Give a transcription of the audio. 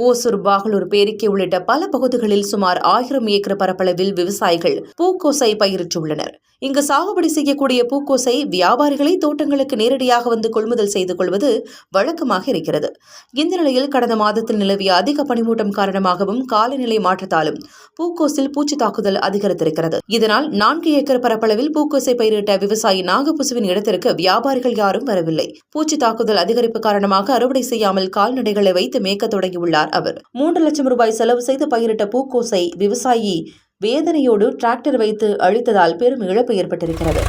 ஓசூர், பாகலூர், பேரிக்கை உள்ளிட்ட பல பகுதிகளில் சுமார் 1000 ஏக்கர் பரப்பளவில் விவசாயிகள் பூக்கோசை பயிரிட்டுள்ளனர். இங்கு சாகுபடி செய்யக்கூடிய பூக்கோசை வியாபாரிகளை தோட்டங்களுக்கு நேரடியாக வந்து கொள்முதல் செய்து கொள்வது வழக்கமாக இருக்கிறது. இந்த நிலையில் கடந்த மாதத்தில் நிலவிய அதிக பனிமூட்டம் காரணமாகவும் காலநிலை மாற்றத்தாலும் பூக்கோசில் பூச்சி தாக்குதல் அதிகரித்திருக்கிறது. இதனால் 4 ஏக்கர் பரப்பளவில் பூக்கோசை பயிரிட்ட விவசாயி நாகபுசுவின் இடத்திற்கு வியாபாரிகள் யாரும் வரவில்லை. பூச்சி தாக்குதல் அதிகரிப்பு காரணமாக அறுவடை செய்யாமல் கால்நடைகளை வைத்து மேய்க்க தொடங்கியுள்ளார். அவர் 3 லட்சம் ரூபாய் செலவு செய்து பயிரிட்ட பூக்கோசை விவசாயி வேதனையோடு டிராக்டர் வைத்து அழித்ததால் பெரும் இழப்பு ஏற்பட்டிருக்கிறது.